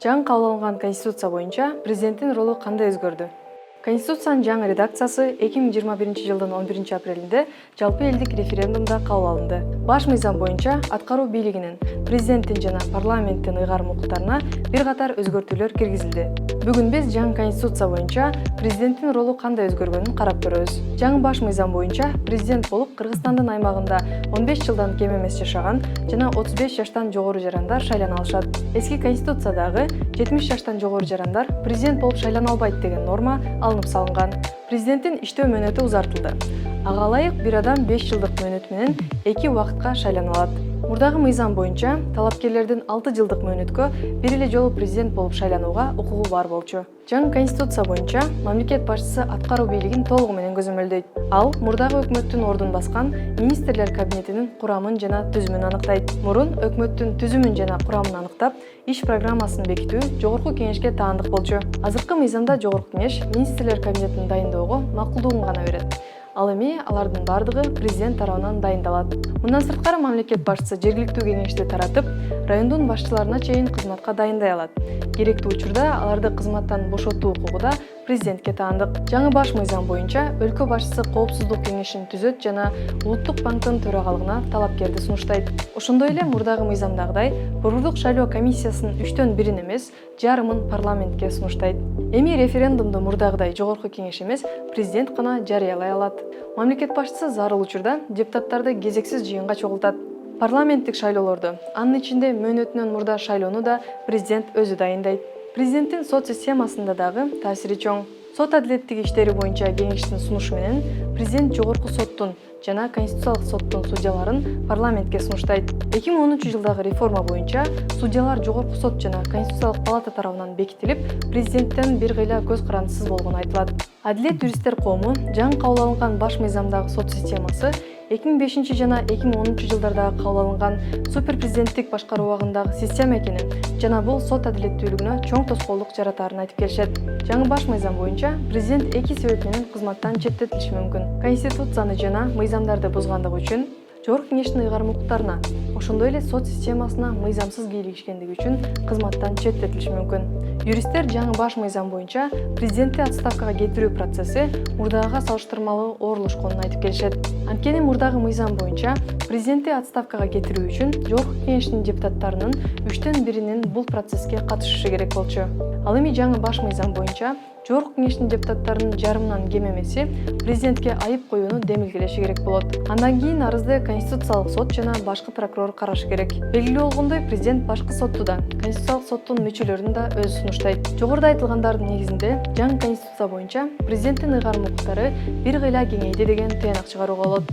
Жаңы кабыл алынган Конституция боюнча президенттин ролу кандай өзгөрдү? Конституциянын жаңы редакциясы 2021 жылдын 11 апрелинде жалпы элдик референдумда кабыл алынды. Баш мыйзам боюнча аткаруу бийлигинин, президенттин жана парламенттин ыйгарым укуктарына бир катар өзгөртүүлөр киргизилди. Бүгүн биз жаңы Конституция боюнча президенттин ролу кандай өзгөргөнүн карап көрөбүз. Жаңы баш мыйзам боюнча президент болуп Кыргызстандын аймагында 15 жылдан кем эмес жашаган жана 35 жаштан жогору жарандар шайлана алышат. Эски Конституциядагы 70 жаштан жогору жарандар президент болуп шайлана албайт деген норма алынып салынган. Президенттин иштөө мөөнөтү узартылды. Ага ылайык бир адам 5 жылдык мөөнөт менен 2 убакытка шайлана алат. Мурдагы мыйзам боюнча талапкерлердин 6 жылдык мөөнөткө бир эле жолу президент болуп шайланууга укугу бар болчу. Жаңы Конституция боюнча мамлекет башчысы аткаруу бийлигин толугу менен көзөмөлдөйт. Ал мурдагы өкмөттүн ордун баскан министрлер кабинетинин курамын жана түзүмүн аныктайт. Мурун өкмөттүн түзүмүн жана курамын аныктап, иш программасын бекитүү жогорку кеңешке таандык болчу. Азыркы мыйзамда жогорку кеңеш министрлер кабинетин дайындоого макулдугун гана берет. Ал эми алардын бардыгы президент тарабынан дайындалат. Мындан сырткары мамлекет башчысы жергиликтүү кеңешти таратып, райондун башчыларына чейин кызматка дайындай алат. Керектүү учурда аларды кызматтан бошотуу укугу да президентке таандык. Жаңы баш мыйзам боюнча өлкө башчысы коопсуздук кеңешин түзөт жана Улуттук банктын төрагалыгына талапкерди сунуштайт. Ошондой эле мурдагы мыйзамдагыдай борбордук шайлоо комиссиясынын 3/1 эмес, жарымын парламентке сунуштайт. Эми референдумду мурдагыдай жогорку кеңеш эмес, президент гана жарыялай алат. Мамлекет башчысы зарыл учурда депутаттарды кезексиз жыйынга чогултат. Парламенттик шайлоолорду, анын ичинде мөөнөтүнөн мурда шайлоону да президент өзү дайындайт. Президенттин сот системасында дагы таасири чоң. Сот адилеттик иштери боюнча кеңештин сунушу менен президент жогорку соттун жана Конституциялык соттун судьяларын парламентке сунуштайт. 2010 жылдагы реформа боюнча судьялар жогорку сот жана Конституциялык палата тарабынан бекитилип, президенттен бир кыйла көз карандысыз болгону айтылат. Адилет юристтер коому жаңы кабыл алынган баш мыйзамдагы сот системасы 2005 жана 2010 жылдардагы кабыл алынган суперпрезиденттик башкаруу убагындагы система экенин жана бул сот адилеттүүлүгүнө чоң тоскоолдук жаратаарын айтып келишет. Жаңы баш мыйзам боюнча президент 2 себеп менен кызматтан четтетилиши мүмкүн. Конституцияны жана мыйзамдарды бузгандыгы үчүн, жогорку кеңештин ыйгарым укуктарына, ошондой эле сот системасына мыйзамсыз кийлигишкендиги үчүн кызматтан четтетилиши мүмкүн. Юристтер жаңы баш мыйзам боюнча президентти отставкага кетирүү процесси мурдагыга салыштырмалуу оорулушконун айтып келишет. Анткени мурдагы мыйзам боюнча президентти отставкага кетирүү үчүн жогорку кеңештин депутаттарынын 3/1 бул процесске катышышы керек болчу. Ал эми жаңы баш мыйзам боюнча жогорку кеңештин депутаттарынын жарымынан кем эмеси президентке айып коюуну демилгелеши керек болот. Андан кийин арызды Конституциялык сот жана башкы прокурор карашы керек. Белгилүү болгондой, президент башкы сотту да, Конституциялык соттун мүчөлөрүн да өзү сунуштайт. Жогоруда айтылгандардын негизинде жаңы Конституция боюнча президенттин ыйгарым укуктары бир кыйла кеңейди деген тыянак чыгарууга болот.